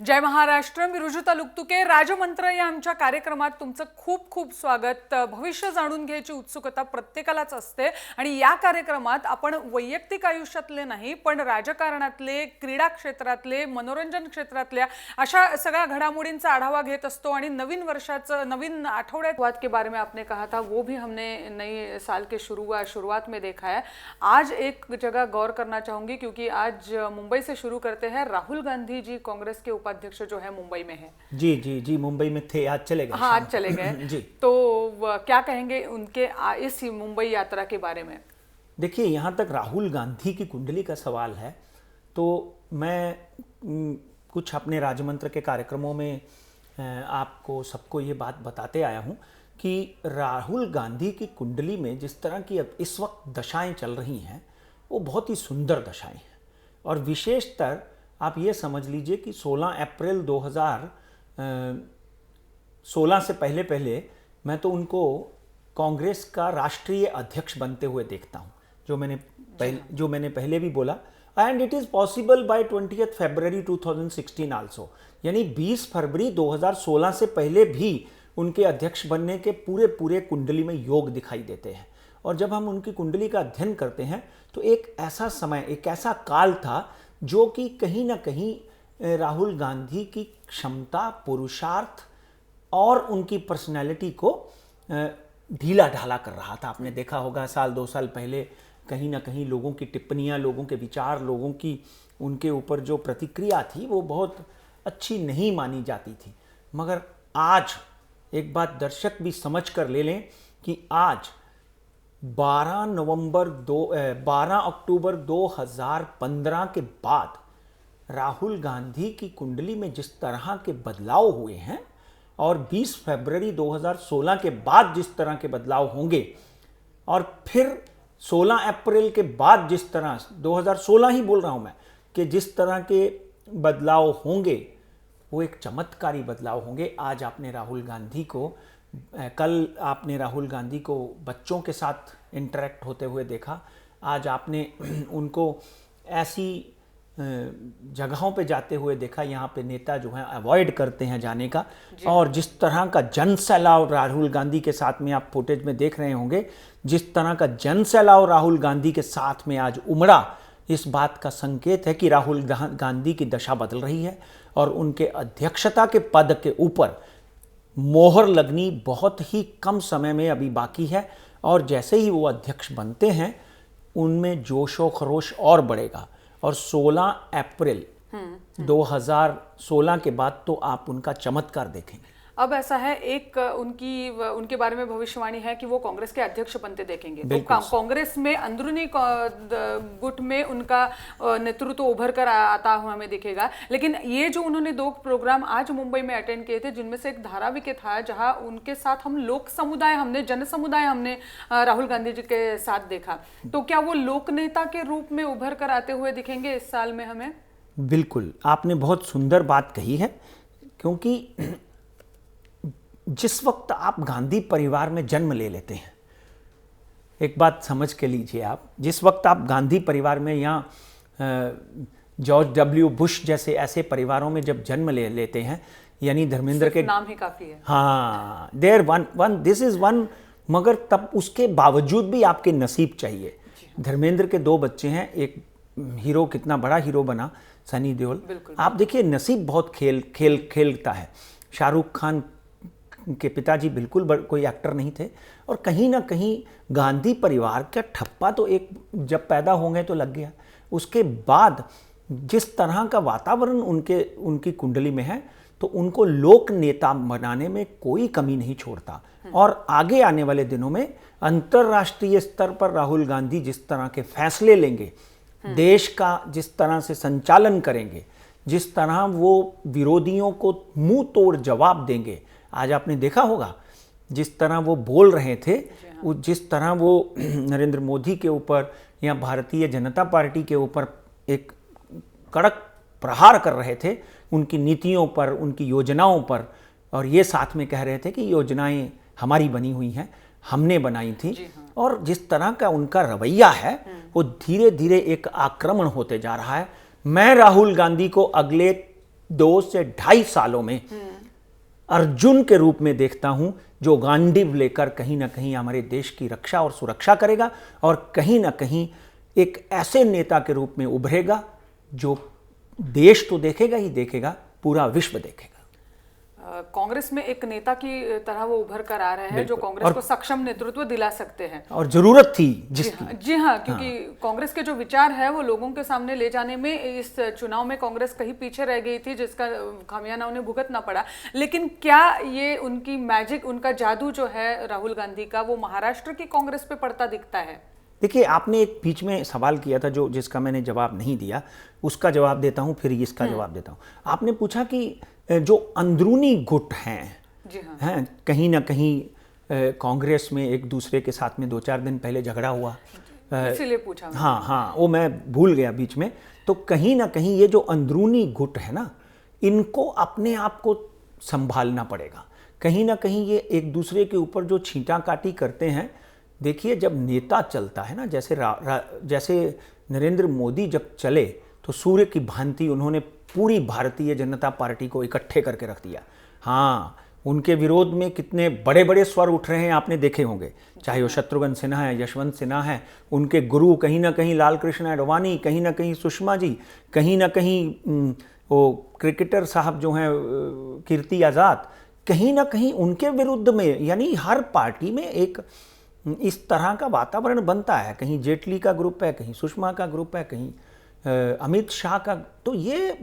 जय महाराष्ट्र. मी रुजुता लुकतुके. राजमंत्र या आमच्या कार्यक्रमात तुमचं खूप खूप स्वागत. भविष्य जाणून घ्यायची उत्सुकता प्रत्येकालाच असते आणि या कार्यक्रमात आपण वैयक्तिक आयुष्यातले नाही पण राजकारणातले, क्रीडा क्षेत्रातले, मनोरंजन क्षेत्रातल्या अशा सगळ्या घडामोडींचा आढावा घेत असतो आणि नवीन वर्षाचं नवीन आठवड्यात के बारे में आपने कहा था वो भी हमने नए साल के शुरुआत में देखा है. आज एक जगह गौर करना चाहूंगी क्योंकि आज मुंबई से शुरू करते हैं. राहुल गांधी जी कांग्रेस के उपाध्यक्ष जो है मुंबई में है. जी जी जी मुंबई में थे, आज चले गए. हाँ, आज चले गए. जी. तो क्या कहेंगे उनके इस मुंबई यात्रा के बारे में? देखिए, यहाँ तक राहुल गांधी की कुंडली का सवाल है तो मैं कुछ अपने राजमंत्र के कार्यक्रमों में आपको सबको ये बात बताते आया हूँ कि राहुल गांधी की कुंडली में जिस तरह की अब इस वक्त दशाएं चल रही हैं वो बहुत ही सुंदर दशाएं हैं. और विशेषतर आप ये समझ लीजिए कि 16 अप्रैल 2016 से पहले मैं तो उनको कांग्रेस का राष्ट्रीय अध्यक्ष बनते हुए देखता हूँ, जो मैंने पहले भी बोला. And it is possible by 20 February 2016 also. यानी 20 फरवरी 2016 से पहले भी उनके अध्यक्ष बनने के पूरे कुंडली में योग दिखाई देते हैं. और जब हम उनकी कुंडली का अध्ययन करते हैं तो एक ऐसा समय, एक ऐसा काल था जो कि कहीं ना कहीं राहुल गांधी की क्षमता, पुरुषार्थ और उनकी पर्सनैलिटी को ढीला ढाला कर रहा था. आपने देखा होगा साल 2 साल पहले कहीं ना कहीं लोगों की टिप्पणियां, लोगों के विचार, लोगों की उनके ऊपर जो प्रतिक्रिया थी वो बहुत अच्छी नहीं मानी जाती थी. मगर आज एक बात दर्शक भी समझ कर ले लें कि आज 12 अक्टूबर 2015 के बाद राहुल गांधी की कुंडली में जिस तरह के बदलाव हुए हैं और 20 फरवरी 2016 के बाद जिस तरह के बदलाव होंगे और फिर 16 अप्रैल के बाद जिस तरह 2016 ही बोल रहा हूं मैं कि जिस तरह के बदलाव होंगे वो एक चमत्कारी बदलाव होंगे. आज आपने राहुल गांधी को कल आपने राहुल गांधी को बच्चों के साथ इंटरेक्ट होते हुए देखा. आज आपने उनको ऐसी जगहों पे जाते हुए देखा यहाँ पे नेता जो हैं अवॉइड करते हैं जाने का. और जिस तरह का जन सैलाव राहुल गांधी के साथ में आप फुटेज में देख रहे होंगे, जिस तरह का जन सैलाव राहुल गांधी के साथ में आज उमड़ा, इस बात का संकेत है कि राहुल गांधी की दशा बदल रही है और उनके अध्यक्षता के पद के ऊपर मोहर लगनी बहुत ही कम समय में अभी बाकी है. और जैसे ही वो अध्यक्ष बनते हैं उनमें जोशो खरोश और बढ़ेगा. और 16 अप्रैल 2016 के बाद तो आप उनका चमत्कार देखेंगे. अब ऐसा है, एक उनके बारे में भविष्यवाणी है कि वो कांग्रेस के अध्यक्ष बनते देखेंगे. तो कांग्रेस में अंदरूनी गुट में उनका नेतृत्व उभर कर आता हुआ हमें दिखेगा. लेकिन ये जो उन्होंने 2 प्रोग्राम आज मुंबई में अटेंड किए थे जिनमें से एक धारावी के था जहां उनके साथ हम लोक समुदाय, हमने जन समुदाय हमने राहुल गांधी जी के साथ देखा. तो क्या वो लोक नेता के रूप में उभर कर आते हुए दिखेंगे इस साल में हमें? बिल्कुल, आपने बहुत सुंदर बात कही है. क्योंकि जिस वक्त आप गांधी परिवार में जन्म ले लेते हैं, एक बात समझ के लीजिए आप, जिस वक्त आप गांधी परिवार में या जॉर्ज डब्ल्यू बुश जैसे ऐसे परिवारों में जब जन्म ले लेते हैं, यानी धर्मेंद्र के नाम ही काफी है. हाँ, there one this is one. मगर तब उसके बावजूद भी आपके नसीब चाहिए. धर्मेंद्र के 2 बच्चे हैं, एक हीरो, कितना बड़ा हीरो बना सनी देओल. आप देखिए नसीब बहुत खेलता है. शाहरुख खान के पिताजी बिल्कुल कोई एक्टर नहीं थे और कहीं ना कहीं गांधी परिवार का ठप्पा तो एक जब पैदा हो गए तो लग गया. उसके बाद जिस तरह का वातावरण उनकी कुंडली में है तो उनको लोक नेता बनाने में कोई कमी नहीं छोड़ता. और आगे आने वाले दिनों में अंतर्राष्ट्रीय स्तर पर राहुल गांधी जिस तरह के फैसले लेंगे, देश का जिस तरह से संचालन करेंगे, जिस तरह वो विरोधियों को मुंह तोड़ जवाब देंगे. आज आपने देखा होगा जिस तरह वो बोल रहे थे, जिस तरह वो नरेंद्र मोदी के ऊपर या भारतीय जनता पार्टी के ऊपर एक कड़क प्रहार कर रहे थे, उनकी नीतियों पर, उनकी योजनाओं पर. और ये साथ में कह रहे थे कि योजनाएं हमारी बनी हुई हैं, हमने बनाई थी. और जिस तरह का उनका रवैया है वो धीरे धीरे एक आक्रमण होते जा रहा है. मैं राहुल गांधी को अगले 2 से 2.5 सालों में अर्जुन के रूप में देखता हूं, जो गांडीव लेकर कहीं ना कहीं हमारे देश की रक्षा और सुरक्षा करेगा और कहीं ना कहीं एक ऐसे नेता के रूप में उभरेगा जो देश तो देखेगा ही देखेगा, पूरा विश्व देखेगा। कांग्रेस में एक नेता की तरह वो उभर कर आ रहे हैं जो कांग्रेस को सक्षम नेतृत्व दिला सकते हैं, और जरूरत थी जिसकी। जी हाँ, क्योंकि कांग्रेस के जो विचार है वो लोगों के सामने ले जाने में इस चुनाव में कांग्रेस कहीं पीछे रह गई थी, जिसका खामियाना उन्हें भुगतना पड़ा। लेकिन क्या ये उनकी मैजिक, उनका जादू जो है राहुल गांधी का, वो महाराष्ट्र की कांग्रेस पे पड़ता दिखता है? देखिए, आपने एक बीच में सवाल किया था जिसका मैंने जवाब नहीं दिया, उसका जवाब देता हूं, फिर इसका जवाब देता हूं। आपने पूछा कि जो अंदरूनी गुट हैं, जी हाँ, हैं कहीं ना कहीं कांग्रेस में एक दूसरे के साथ में 2-4 दिन पहले झगड़ा हुआ, इसीलिए पूछा। हाँ, वो मैं भूल गया बीच में। तो कहीं ना कहीं ये जो अंदरूनी गुट है ना, इनको अपने आप को संभालना पड़ेगा। कहीं ना कहीं ये एक दूसरे के ऊपर जो छींटा काटी करते हैं। देखिए, जब नेता चलता है ना, जैसे नरेंद्र मोदी जब चले तो सूर्य की भांति उन्होंने पूरी भारतीय जनता पार्टी को इकट्ठे करके रख दिया। हाँ, उनके विरोध में कितने बड़े बड़े स्वर उठ रहे हैं आपने देखे होंगे, चाहे वो शत्रुघ्न सिन्हा है, यशवंत सिन्हा है, उनके गुरु कहीं ना कहीं लाल कृष्ण आडवाणी, कहीं ना कहीं सुषमा जी, कहीं ना कहीं वो क्रिकेटर साहब जो हैं कीर्ति आज़ाद, कहीं ना कहीं उनके विरुद्ध में, यानी हर पार्टी में एक इस तरह का वातावरण बनता है। कहीं जेटली का ग्रुप है, कहीं सुषमा का ग्रुप है, कहीं अमित शाह का। तो ये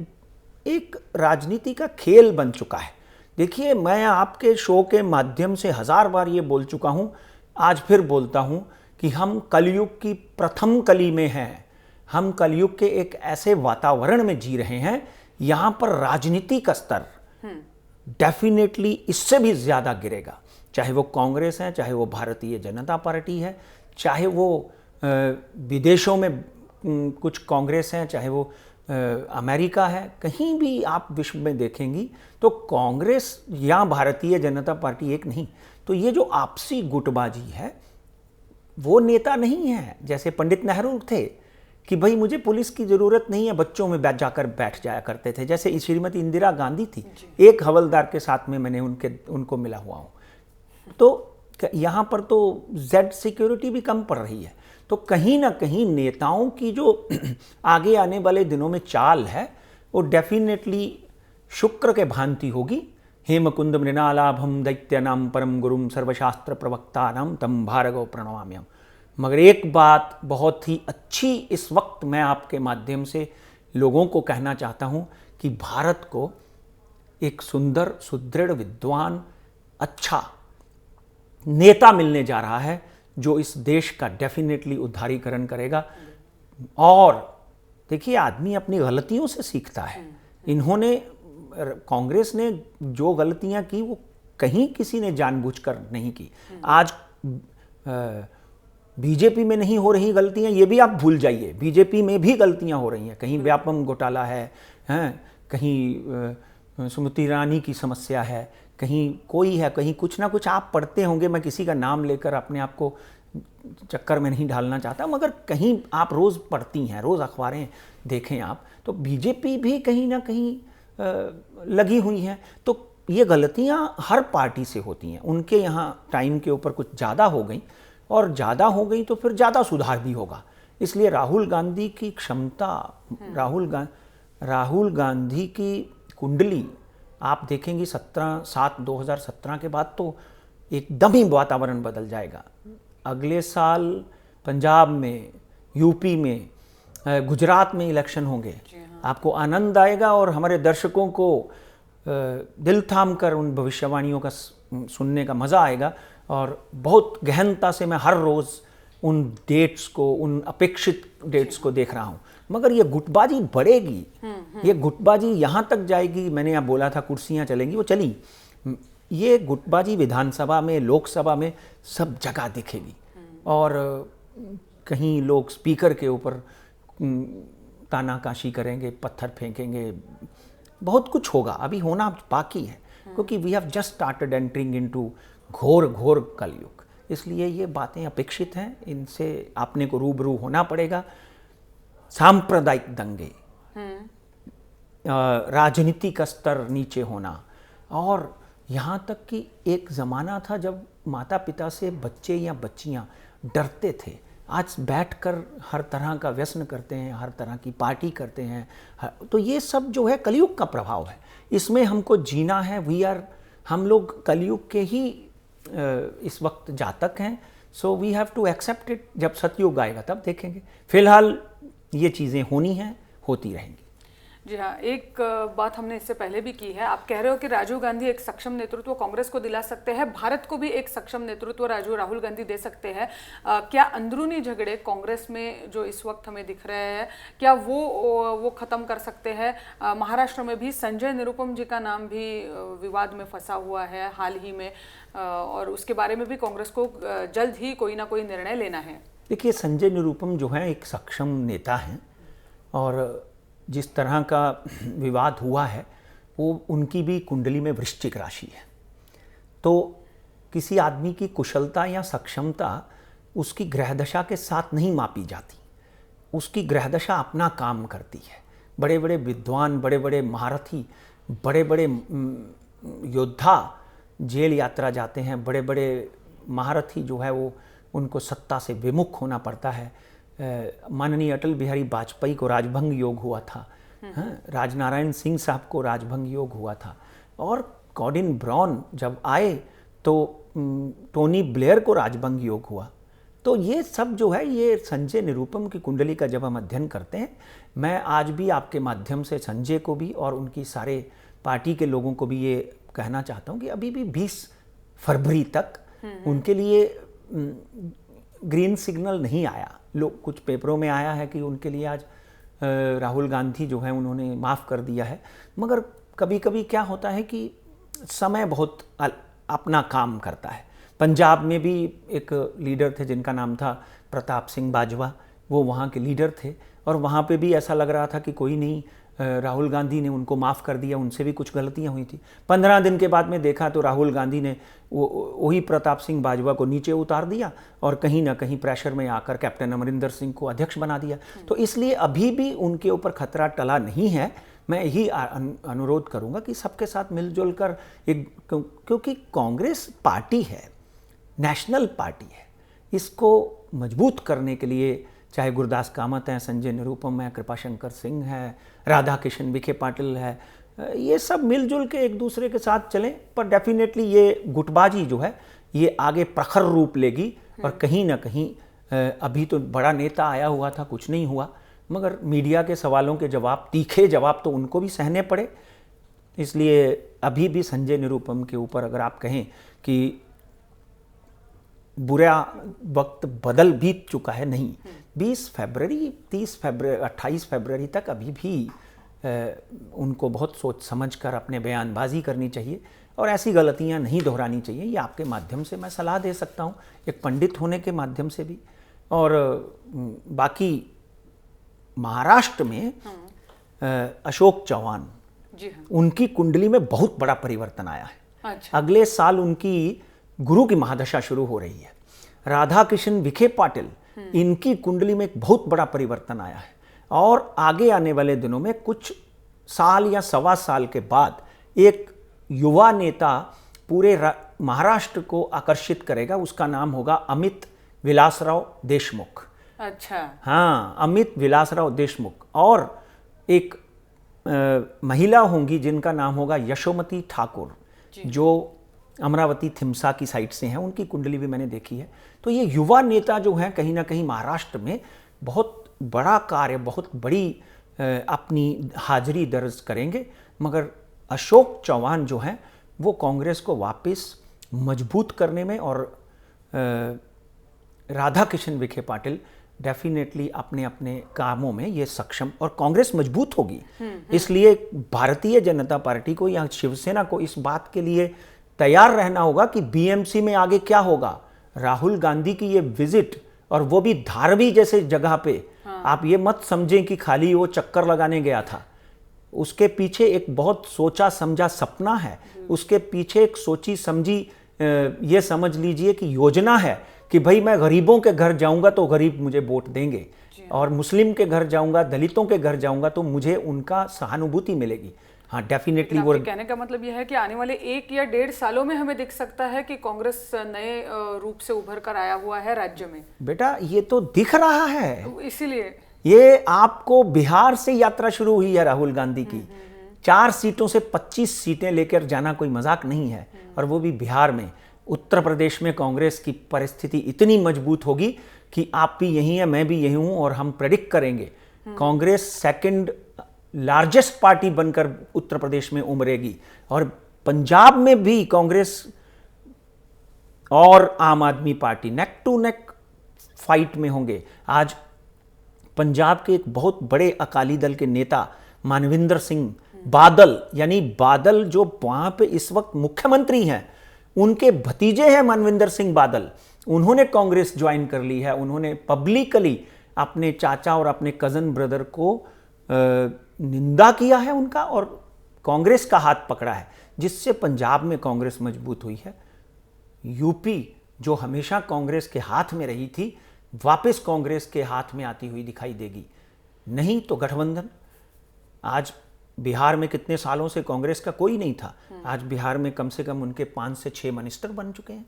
एक राजनीति का खेल बन चुका है। देखिए, मैं आपके शो के माध्यम से 1000 बार ये बोल चुका हूँ, आज फिर बोलता हूँ कि हम कलयुग की प्रथम कली में हैं। हम कलयुग के एक ऐसे वातावरण में जी रहे हैं, यहाँ पर राजनीति का स्तर डेफिनेटली इससे भी ज़्यादा गिरेगा। चाहे वो कांग्रेस है, चाहे वो भारतीय जनता पार्टी है, चाहे वो विदेशों में कुछ कांग्रेस हैं, चाहे वो अमेरिका है, कहीं भी आप विश्व में देखेंगी तो कांग्रेस या भारतीय जनता पार्टी एक नहीं। तो ये जो आपसी गुटबाजी है, वो नेता नहीं है। जैसे पंडित नेहरू थे कि भाई मुझे पुलिस की ज़रूरत नहीं है, बच्चों में जाकर बैठ जाया करते थे। जैसे श्रीमती इंदिरा गांधी थी, एक हवलदार के साथ में मैंने उनको मिला हुआ हूँ। तो यहाँ पर तो जेड सिक्योरिटी भी कम पड़ रही है। तो कहीं ना कहीं नेताओं की जो आगे आने वाले दिनों में चाल है, वो डेफिनेटली शुक्र के भांति होगी। हेमकुंद मृणालाभम दैत्यानाम परम गुरुम सर्वशास्त्र प्रवक्तानाम तम भार्गव प्रणवाम्यम। मगर एक बात बहुत ही अच्छी इस वक्त मैं आपके माध्यम से लोगों को कहना चाहता हूँ कि भारत को एक सुंदर, सुदृढ़, विद्वान, अच्छा नेता मिलने जा रहा है, जो इस देश का डेफिनेटली उद्धारीकरण करेगा। और देखिए, आदमी अपनी गलतियों से सीखता है। इन्होंने, कांग्रेस ने जो गलतियां की वो कहीं किसी ने जानबूझकर नहीं की। आज बीजेपी में नहीं हो रही गलतियां, ये भी आप भूल जाइए, बीजेपी में भी गलतियां हो रही हैं। कहीं व्यापम घोटाला है, कहीं स्मृति ईरानी की समस्या है, कहीं कोई है, कहीं कुछ ना कुछ आप पढ़ते होंगे। मैं किसी का नाम लेकर अपने आप को चक्कर में नहीं डालना चाहता, मगर कहीं आप रोज़ पढ़ती हैं, रोज़ अखबारें देखें आप, तो बीजेपी भी कहीं ना कहीं लगी हुई है। तो ये गलतियां हर पार्टी से होती हैं। उनके यहाँ टाइम के ऊपर कुछ ज़्यादा हो गई, और ज़्यादा हो गई तो फिर ज़्यादा सुधार भी होगा। इसलिए राहुल गांधी की क्षमता, राहुल गांधी की कुंडली आप देखेंगी 7/7/2017 के बाद तो एकदम ही वातावरण बदल जाएगा। अगले साल पंजाब में, यूपी में, गुजरात में इलेक्शन होंगे। आपको आनंद आएगा और हमारे दर्शकों को दिल थाम कर उन भविष्यवाणियों का सुनने का मज़ा आएगा। और बहुत गहनता से मैं हर रोज़ उन डेट्स को, उन अपेक्षित डेट्स को देख रहा हूँ। मगर ये गुटबाजी बढ़ेगी, ये गुटबाजी यहाँ तक जाएगी। मैंने यहाँ बोला था कुर्सियाँ चलेंगी, वो चली। ये गुटबाजी विधानसभा में, लोकसभा में, सब जगह दिखेगी। और कहीं लोग स्पीकर के ऊपर तानाकाशी करेंगे, पत्थर फेंकेंगे, बहुत कुछ होगा, अभी होना बाकी है। क्योंकि we have just started entering into घोर घोर कलयुग। इसलिए ये बातें अपेक्षित हैं, इनसे आपने को रूबरू होना पड़ेगा। सांप्रदायिक दंगे, राजनीति का स्तर नीचे होना, और यहाँ तक कि एक ज़माना था जब माता पिता से बच्चे या बच्चियाँ डरते थे। आज बैठकर हर तरह का व्यसन करते हैं, हर तरह की पार्टी करते हैं। तो ये सब जो है कलयुग का प्रभाव है, इसमें हमको जीना है। हम लोग कलयुग के ही इस वक्त जातक हैं। So we have to accept it. जब सतयुग आएगा तब देखेंगे। फिलहाल ये चीज़ें होनी हैं, होती रहेंगी। जी हाँ, एक बात हमने इससे पहले भी की है। आप कह रहे हो कि राजीव गांधी एक सक्षम नेतृत्व कांग्रेस को दिला सकते हैं, भारत को भी एक सक्षम नेतृत्व राहुल गांधी दे सकते हैं। क्या अंदरूनी झगड़े कांग्रेस में जो इस वक्त हमें दिख रहे हैं, क्या वो खत्म कर सकते हैं? महाराष्ट्र में भी संजय निरुपम जी का नाम भी विवाद में फंसा हुआ है हाल ही में, और उसके बारे में भी कांग्रेस को जल्द ही कोई ना कोई निर्णय लेना है। देखिए, संजय निरुपम जो है एक सक्षम नेता हैं, और जिस तरह का विवाद हुआ है वो उनकी भी कुंडली में वृश्चिक राशि है। तो किसी आदमी की कुशलता या सक्षमता उसकी ग्रहदशा के साथ नहीं मापी जाती, उसकी ग्रहदशा अपना काम करती है। बड़े बड़े विद्वान, बड़े बड़े महारथी, बड़े बड़े योद्धा जेल यात्रा जाते हैं। बड़े बड़े महारथी जो है वो उनको सत्ता से विमुख होना पड़ता है। माननीय अटल बिहारी वाजपेयी को राजभंग योग हुआ था, राजनारायण सिंह साहब को राजभंग योग हुआ था, और गॉर्डन ब्राउन जब आए तो टोनी ब्लेयर को राजभंग योग हुआ। तो ये सब जो है, ये संजय निरुपम की कुंडली का जब हम अध्ययन करते हैं, मैं आज भी आपके माध्यम से संजय को भी और उनकी सारे पार्टी के लोगों को भी ये कहना चाहता हूँ कि अभी भी 20 फरवरी तक उनके लिए ग्रीन सिग्नल नहीं आया। लोग कुछ पेपरों में आया है कि उनके लिए आज राहुल गांधी जो है उन्होंने माफ़ कर दिया है, मगर कभी कभी क्या होता है कि समय बहुत अपना काम करता है। पंजाब में भी एक लीडर थे जिनका नाम था प्रताप सिंह बाजवा, वो वहाँ के लीडर थे, और वहाँ पे भी ऐसा लग रहा था कि कोई नहीं, राहुल गांधी ने उनको माफ़ कर दिया, उनसे भी कुछ गलतियाँ हुई थी। 15 दिन के बाद में देखा तो राहुल गांधी ने वही प्रताप सिंह बाजवा को नीचे उतार दिया और कहीं ना कहीं प्रेशर में आकर कैप्टन अमरिंदर सिंह को अध्यक्ष बना दिया। तो इसलिए अभी भी उनके ऊपर खतरा टला नहीं है। मैं यही अनुरोध करूँगा कि सबके साथ मिलजुल कर क्योंकि कांग्रेस पार्टी है, नेशनल पार्टी है, इसको मजबूत करने के लिए चाहे गुरदास कामत हैं, संजय निरुपम है, कृपाशंकर सिंह है, राधा किशन विखे पाटिल है, ये सब मिलजुल के एक दूसरे के साथ चलें। पर डेफिनेटली ये गुटबाजी जो है ये आगे प्रखर रूप लेगी, और कहीं ना कहीं अभी तो बड़ा नेता आया हुआ था, कुछ नहीं हुआ, मगर मीडिया के सवालों के जवाब, तीखे जवाब तो उनको भी सहने पड़े। इसलिए अभी भी संजय निरुपम के ऊपर अगर आप कहें कि बुरा वक्त बदल बीत चुका है, नहीं, 20 फरवरी, 30 फरवरी, 28 फरवरी तक अभी भी उनको बहुत सोच समझ कर अपने बयानबाजी करनी चाहिए और ऐसी गलतियां नहीं दोहरानी चाहिए। ये आपके माध्यम से मैं सलाह दे सकता हूं, एक पंडित होने के माध्यम से भी। और बाकी महाराष्ट्र में अशोक चौहान, उनकी कुंडली में बहुत बड़ा परिवर्तन आया है। अच्छा। अगले साल उनकी गुरु की महादशा शुरू हो रही है। राधा किशन विखे पाटिल, इनकी कुंडली में एक बहुत बड़ा परिवर्तन आया है, और आगे आने वाले दिनों में कुछ साल या सवा साल के बाद एक युवा नेता पूरे महाराष्ट्र को आकर्षित करेगा। उसका नाम होगा अमित विलासराव देशमुख। अच्छा। हाँ, अमित विलासराव देशमुख। और एक महिला होंगी जिनका नाम होगा यशोमती ठाकुर, जो अमरावती थिमसा की साइड से हैं, उनकी कुंडली भी मैंने देखी है। तो ये युवा नेता जो हैं कहीं ना कहीं महाराष्ट्र में बहुत बड़ा कार्य, बहुत बड़ी अपनी हाजिरी दर्ज करेंगे। मगर अशोक चौहान जो हैं वो कांग्रेस को वापस मजबूत करने में, और राधा किशन विखे पाटिल डेफिनेटली अपने अपने कामों में ये सक्षम, और कांग्रेस मजबूत होगी। इसलिए भारतीय जनता पार्टी को या शिवसेना को इस बात के लिए तैयार रहना होगा कि बीएमसी में आगे क्या होगा। राहुल गांधी की ये विजिट, और वो भी धारवी जैसे जगह पे, आप ये मत समझें कि खाली वो चक्कर लगाने गया था। उसके पीछे एक बहुत सोचा समझा सपना है, उसके पीछे एक सोची समझी ये समझ लीजिए कि योजना है कि भाई मैं गरीबों के घर जाऊंगा तो गरीब मुझे वोट देंगे। और मुस्लिम के घर जाऊंगा, दलितों के घर जाऊंगा तो मुझे उनका सहानुभूति मिलेगी। हाँ, डेफिनेटली वो कहने का मतलब यह है कि आने वाले 1 या 1.5 सालों में हमें दिख सकता है कि कांग्रेस नए रूप से उभर कर आया हुआ है राज्य में। बेटा ये तो दिख रहा है, तो इसीलिए ये आपको बिहार से यात्रा शुरू हुई है राहुल गांधी की। 4 सीटों से 25 सीटें लेकर जाना कोई मजाक नहीं है, और वो भी बिहार में। उत्तर प्रदेश में कांग्रेस की परिस्थिति इतनी मजबूत होगी कि आप भी यही हैं, मैं भी यही हूं, और हम प्रेडिक्ट करेंगे कांग्रेस सेकंड लार्जेस्ट पार्टी बनकर उत्तर प्रदेश में उमरेगी, और पंजाब में भी कांग्रेस और Aam Aadmi Party neck to neck fight में होंगे। आज पंजाब के एक बहुत बड़े अकाली दल के नेता मानविंदर सिंह बादल, यानी बादल जो वहां पे इस वक्त मुख्यमंत्री हैं, उनके भतीजे हैं मनविंदर सिंह बादल, उन्होंने कांग्रेस ज्वाइन कर ली है। उन्होंने पब्लिकली अपने चाचा और अपने कजन ब्रदर को निंदा किया है उनका, और कांग्रेस का हाथ पकड़ा है, जिससे पंजाब में कांग्रेस मजबूत हुई है। यूपी जो हमेशा कांग्रेस के हाथ में रही थी, वापस कांग्रेस के हाथ में आती हुई दिखाई देगी। नहीं तो गठबंधन। आज बिहार में कितने सालों से कांग्रेस का कोई नहीं था, आज बिहार में कम से कम उनके 5 से 6 मिनिस्टर बन चुके हैं,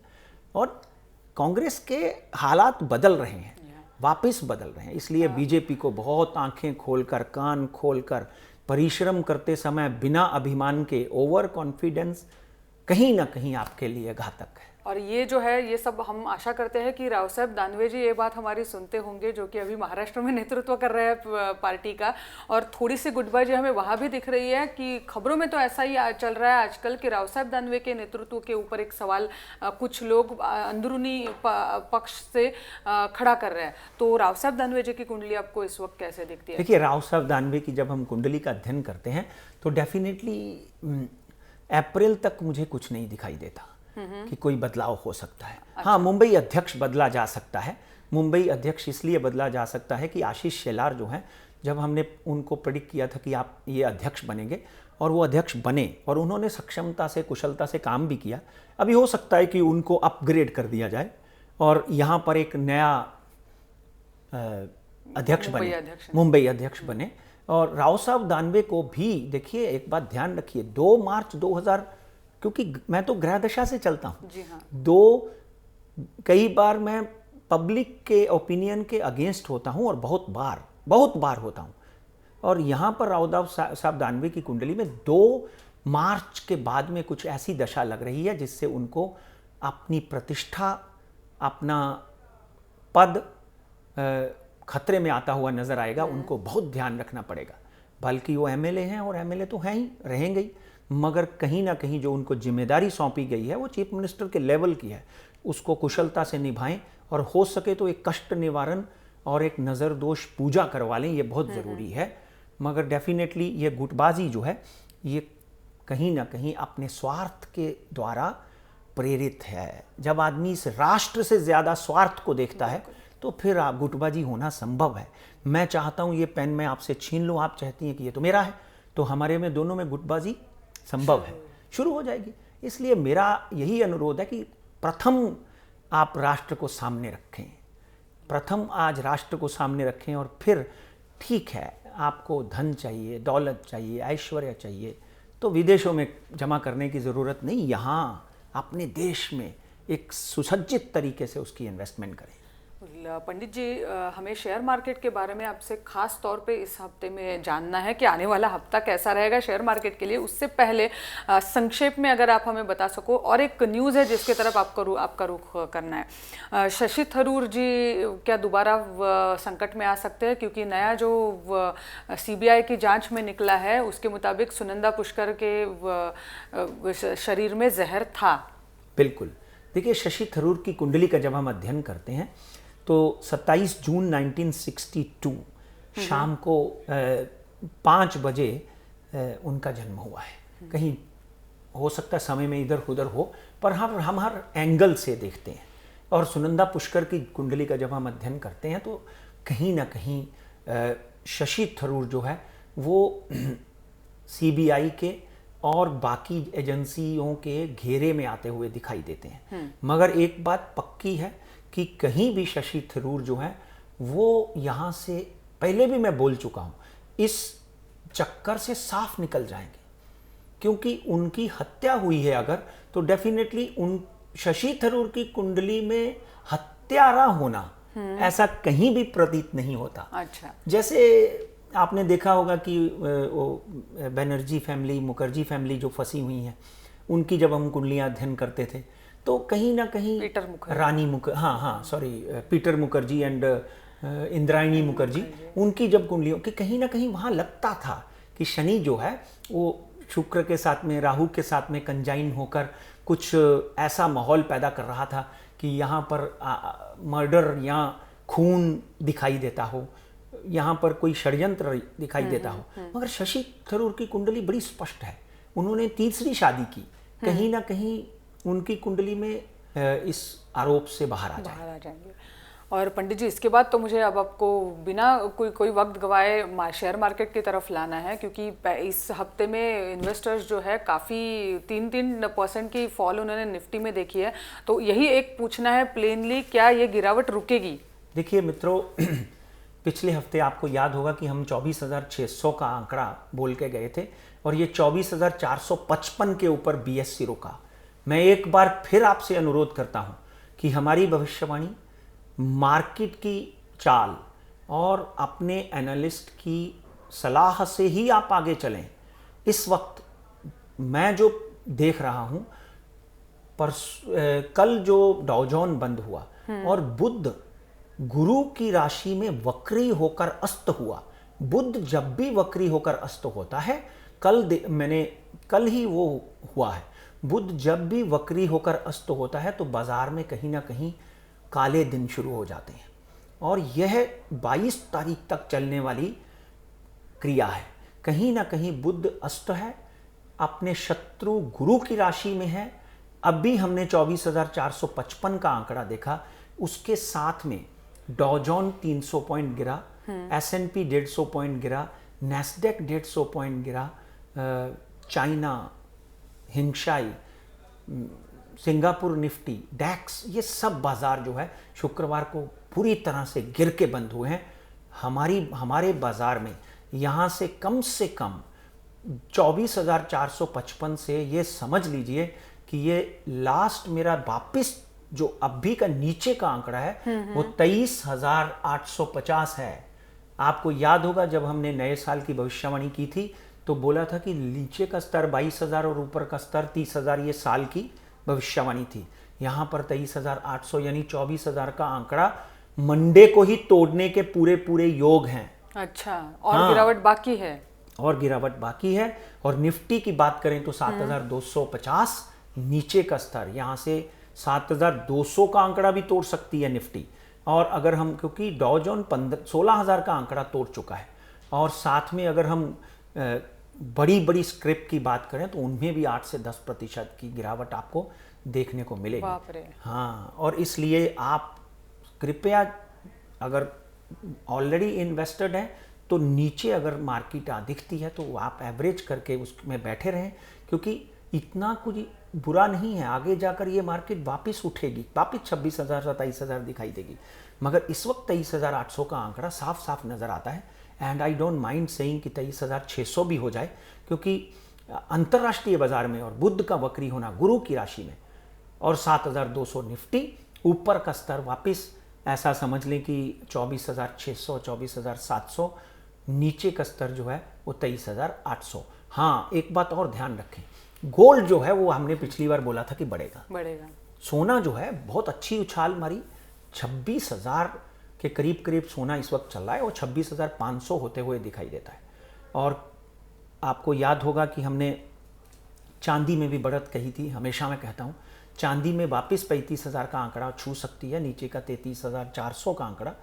और कांग्रेस के हालात बदल रहे हैं, वापस बदल रहे हैं। इसलिए बीजेपी को बहुत आंखें खोलकर, कान खोलकर, परिश्रम करते समय बिना अभिमान के ओवर कॉन्फिडेंस कहीं ना कहीं आपके लिए घातक है। और ये जो है, ये सब हम आशा करते हैं कि राव साहब दानवे जी ये बात हमारी सुनते होंगे, जो कि अभी महाराष्ट्र में नेतृत्व कर रहे हैं पार्टी का, और थोड़ी सी गुटबाजी हमें वहाँ भी दिख रही है कि खबरों में तो ऐसा ही चल रहा है आजकल कि राव साहब दानवे के नेतृत्व के ऊपर एक सवाल कुछ लोग अंदरूनी पक्ष से खड़ा कर रहे हैं। तो राव साहब दानवे जी की कुंडली आपको इस वक्त कैसे दिखती है? देखिए, राव साहब दानवे की जब हम कुंडली का अध्ययन करते हैं तो डेफिनेटली अप्रैल तक मुझे कुछ नहीं दिखाई देता कि कोई बदलाव हो सकता है। हाँ, मुंबई अध्यक्ष बदला जा सकता है। मुंबई अध्यक्ष इसलिए बदला जा सकता है कि आशीष शेलार जो हैं, जब हमने उनको प्रेडिक्ट किया था कि आप ये अध्यक्ष बनेंगे, और वो अध्यक्ष बने, और उन्होंने सक्षमता से, कुशलता से काम भी किया। अभी हो सकता है कि उनको अपग्रेड कर दिया जाए और यहाँ पर एक नया अध्यक्ष बने, मुंबई अध्यक्ष बने। और राव साहब दानवे को भी देखिए, एक बात ध्यान रखिए, 2 मार्च 2000, क्योंकि मैं तो ग्रह दशा से चलता हूँ, जी हाँ। कई बार मैं पब्लिक के ओपिनियन के अगेंस्ट होता हूँ, और बहुत बार होता हूँ। और यहाँ पर राव साहब दानवे की कुंडली में 2 मार्च के बाद में कुछ ऐसी दशा लग रही है जिससे उनको अपनी प्रतिष्ठा, अपना पद खतरे में आता हुआ नजर आएगा। उनको बहुत ध्यान रखना पड़ेगा। बल्कि वो एमएलए हैं, और एमएलए तो हैं ही, रहेंगे ही, मगर कहीं ना कहीं जो उनको जिम्मेदारी सौंपी गई है वो चीफ मिनिस्टर के लेवल की है, उसको कुशलता से निभाएं, और हो सके तो एक कष्ट निवारण और एक नज़र दोष पूजा करवा लें, ये बहुत ज़रूरी है। मगर डेफिनेटली ये गुटबाजी जो है, ये कहीं ना कहीं अपने स्वार्थ के द्वारा प्रेरित है। जब आदमी इस राष्ट्र से ज़्यादा स्वार्थ को देखता है तो फिर गुटबाजी होना संभव है। मैं चाहता हूँ ये पेन मैं आपसे छीन लूँ, आप चाहती हैं कि ये तो मेरा है, तो हमारे में दोनों में गुटबाजी संभव है, शुरू हो जाएगी। इसलिए मेरा यही अनुरोध है कि प्रथम आप राष्ट्र को सामने रखें, प्रथम आज राष्ट्र को सामने रखें, और फिर ठीक है, आपको धन चाहिए, दौलत चाहिए, ऐश्वर्य चाहिए, तो विदेशों में जमा करने की ज़रूरत नहीं, यहाँ अपने देश में एक सुसज्जित तरीके से उसकी इन्वेस्टमेंट करें। पंडित जी, हमें शेयर मार्केट के बारे में आपसे खास तौर पे इस हफ्ते में जानना है कि आने वाला हफ्ता कैसा रहेगा शेयर मार्केट के लिए। उससे पहले संक्षेप में अगर आप हमें बता सको, और एक न्यूज़ है जिसकी तरफ आपका रुख करना है। शशि थरूर जी क्या दोबारा संकट में आ सकते हैं? क्योंकि नया जो सीबीआई की जांच में निकला है उसके मुताबिक सुनंदा पुष्कर के शरीर में जहर था। बिल्कुल। देखिए, शशि थरूर की कुंडली का जब हम अध्ययन करते हैं तो 27 जून 1962 शाम को 5 बजे उनका जन्म हुआ है। कहीं हो सकता है समय में इधर उधर हो, पर हम हर एंगल से देखते हैं। और सुनंदा पुष्कर की कुंडली का जब हम अध्ययन करते हैं तो कहीं ना कहीं शशि थरूर जो है वो सीबीआई के और बाकी एजेंसियों के घेरे में आते हुए दिखाई देते हैं। मगर एक बात पक्की है कि कहीं भी शशि थरूर जो है वो यहाँ से पहले भी मैं बोल चुका हूँ, इस चक्कर से साफ निकल जाएंगे। क्योंकि उनकी हत्या हुई है अगर, तो डेफिनेटली उन शशि थरूर की कुंडली में हत्यारा होना ऐसा कहीं भी प्रतीत नहीं होता। अच्छा, जैसे आपने देखा होगा कि वो बनर्जी फैमिली, मुखर्जी फैमिली जो फंसी हुई हैं, उनकी जब हम कुंडलियां अध्ययन करते थे तो कहीं ना कहीं पीटर मुखर्जी, रानी मुखर्जी, हाँ sorry, Peter Mukherjee and Indrayani Mukherjee, उनकी जब कुंडलियों कि कहीं ना कहीं वहाँ लगता था कि शनि जो है वो शुक्र के साथ में, राहु के साथ में कंजाइन होकर कुछ ऐसा माहौल पैदा कर रहा था कि यहाँ पर मर्डर या खून दिखाई देता हो, यहाँ पर कोई षड्यंत्र दिखाई देता हो। मगर शशि थरूर की कुंडली बड़ी स्पष्ट है, उन्होंने तीसरी शादी की, कहीं ना कहीं उनकी कुंडली में इस आरोप से बाहर आ जाएंगे। और पंडित जी, इसके बाद तो मुझे अब आपको बिना कोई वक्त गवाए शेयर मार्केट की तरफ लाना है, क्योंकि इस हफ्ते में इन्वेस्टर्स जो है काफ़ी 3% की फॉल उन्होंने निफ्टी में देखी है। तो यही एक पूछना है प्लेनली, क्या ये गिरावट रुकेगी? देखिए मित्रों, पिछले हफ्ते आपको याद होगा कि हम 24,600 का आंकड़ा बोल के गए थे और ये 24,455 के ऊपर BSE रुका। मैं एक बार फिर आपसे अनुरोध करता हूं कि हमारी भविष्यवाणी, मार्केट की चाल और अपने एनालिस्ट की सलाह से ही आप आगे चलें। इस वक्त मैं जो देख रहा हूं, कल जो डाउ जोन बंद हुआ और बुध गुरु की राशि में वक्री होकर अस्त हुआ। बुध जब भी वक्री होकर अस्त होता है, कल ही वो हुआ है, बुध जब भी वक्री होकर अस्त होता है तो बाजार में कहीं ना कहीं काले दिन शुरू हो जाते हैं। और यह 22 तारीख तक चलने वाली क्रिया है। कहीं ना कहीं बुध अस्त है, अपने शत्रु गुरु की राशि में है। अब भी हमने 24,455 का आंकड़ा देखा, उसके साथ में डॉ जोन 300 पॉइंट गिरा, S&P 150 पॉइंट गिरा, नैस्डैक 150 पॉइंट गिरा, चाइना, हिंगशाई, सिंगापुर निफ्टी, डैक्स, ये सब बाजार जो है शुक्रवार को पूरी तरह से गिर के बंद हुए हैं। हमारे बाजार में यहाँ से कम 24,455 से ये समझ लीजिए कि ये लास्ट मेरा वापिस जो अभी का नीचे का आंकड़ा है वो 23,850 है। आपको याद होगा जब हमने नए साल की भविष्यवाणी की थी तो बोला था कि नीचे का स्तर 22,000 और ऊपर का स्तर 30,000, ये साल की भविष्यवाणी थी। यहाँ पर 23,800 यानी 24,000 का आंकड़ा मंडे को ही तोड़ने के पूरे योग हैं। अच्छा, और गिरावट बाकी है? और गिरावट बाकी है। और निफ्टी की बात करें तो 7,250 नीचे का स्तर, यहाँ से 7,200 का आंकड़ा भी तोड़ सकती है निफ्टी। और अगर हम, क्योंकि डॉ जोन 16,000 का आंकड़ा तोड़ चुका है, और साथ में अगर हम बड़ी स्क्रिप्ट की बात करें तो उनमें भी 8 से 10% की गिरावट आपको देखने को मिलेगी। बाप रे। हाँ, और इसलिए आप कृपया, अगर ऑलरेडी इन्वेस्टेड हैं तो नीचे अगर मार्केट दिखती है तो आप एवरेज करके उसमें बैठे रहें, क्योंकि इतना कुछ बुरा नहीं है। आगे जाकर ये मार्केट वापस उठेगी, वापस 26,000 27,000 दिखाई देगी। मगर इस वक्त 23,800 का आंकड़ा साफ साफ नज़र आता है। And I don't mind saying कि 23,600 भी हो जाए, क्योंकि अंतर्राष्ट्रीय बाजार में और बुध का वक्री होना गुरु की राशि में, और 7,200 निफ्टी, ऊपर का स्तर वापस ऐसा समझ लें कि 24,600 24,700, नीचे का स्तर जो है वो 23,800। हाँ, एक बात और ध्यान रखें, गोल्ड जो है वो हमने पिछली बार बोला था कि बढ़ेगा। सोना जो है बहुत अच्छी उछाल मारी, 26,000 के करीब सोना इस वक्त चल रहा है और 26,500 होते हुए दिखाई देता है। और आपको याद होगा कि हमने चांदी में भी बढ़त कही थी। हमेशा मैं कहता हूँ चांदी में वापस 35,000 का आंकड़ा छू सकती है, नीचे का 33,400 का आंकड़ा।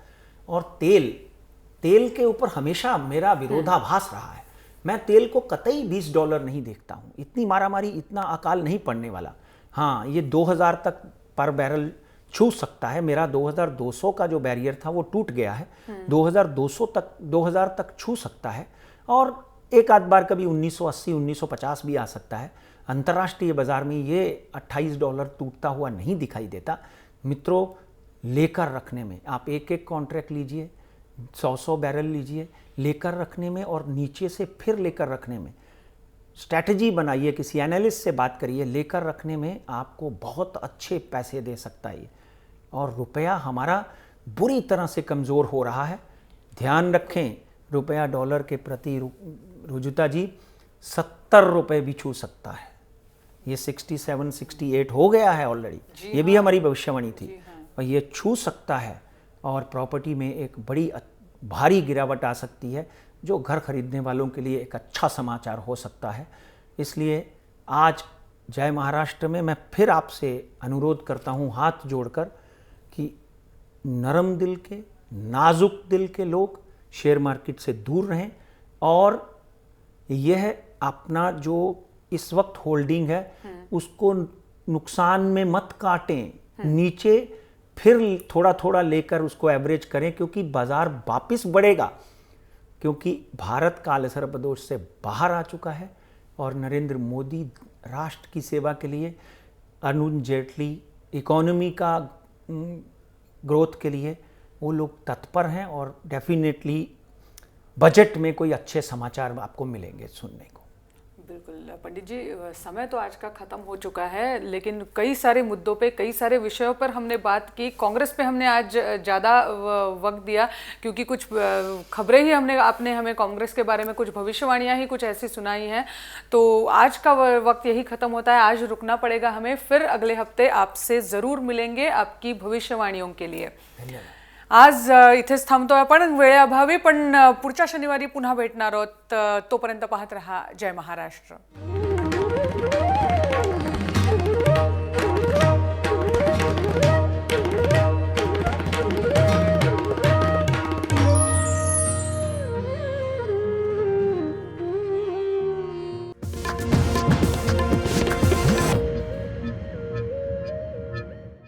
और तेल के ऊपर हमेशा मेरा विरोधाभास रहा है। मैं तेल को कतई $20 नहीं देखता हूँ, इतनी मारामारी, इतना अकाल नहीं पड़ने वाला। हाँ, ये 2,000 तक पर बैरल छू सकता है। मेरा 2,200 का जो बैरियर था वो टूट गया है, 2,000 तक छू सकता है। और एक आध बार कभी 1980 1950 भी आ सकता है। अंतर्राष्ट्रीय बाजार में ये $28 टूटता हुआ नहीं दिखाई देता। मित्रों, लेकर रखने में, आप एक एक कॉन्ट्रैक्ट लीजिए, 100 बैरल लीजिए, लेकर रखने में और नीचे से फिर लेकर रखने में स्ट्रैटेजी बनाइए, किसी एनालिस्ट से बात करिए, लेकर रखने में आपको बहुत अच्छे पैसे दे सकता है ये। और रुपया हमारा बुरी तरह से कमज़ोर हो रहा है। ध्यान रखें, रुपया डॉलर के प्रति रुजुता जी 70 रुपये भी छू सकता है। ये 67 68 हो गया है ऑलरेडी, ये भी हमारी भविष्यवाणी थी, और ये छू सकता है और प्रॉपर्टी में एक बड़ी भारी गिरावट आ सकती है, जो घर खरीदने वालों के लिए एक अच्छा समाचार हो सकता है। इसलिए आज जय महाराष्ट्र में मैं फिर आपसे अनुरोध करता हूँ हाथ जोड़कर कि नरम दिल के, नाजुक दिल के लोग शेयर मार्केट से दूर रहें, और यह अपना जो इस वक्त होल्डिंग है उसको नुकसान में मत काटें, नीचे फिर थोड़ा थोड़ा लेकर उसको एवरेज करें, क्योंकि बाजार वापस बढ़ेगा, क्योंकि भारत काले सर्पदोष से बाहर आ चुका है और नरेंद्र मोदी राष्ट्र की सेवा के लिए, अरुण जेटली इकोनॉमी का ग्रोथ के लिए वो लोग तत्पर हैं, और डेफिनेटली बजट में कोई अच्छे समाचार आपको मिलेंगे सुनने को। बिल्कुल पंडित जी, समय तो आज का ख़त्म हो चुका है, लेकिन कई सारे मुद्दों पे, कई सारे विषयों पर हमने बात की। कांग्रेस पे हमने आज ज़्यादा वक्त दिया, क्योंकि कुछ खबरें ही आपने हमें कांग्रेस के बारे में कुछ भविष्यवाणियां ही कुछ ऐसी सुनाई हैं। तो आज का वक्त यही ख़त्म होता है, आज रुकना पड़ेगा हमें। फिर अगले हफ्ते आपसे ज़रूर मिलेंगे आपकी भविष्यवाणियों के लिए। धन्यवाद। आज इथेच थांबतोय आपण वेळेअभावी, पण पुढच्या शनिवारी पुन्हा भेटणार आहोत। तोपर्यंत पाहत रहा जय महाराष्ट्र।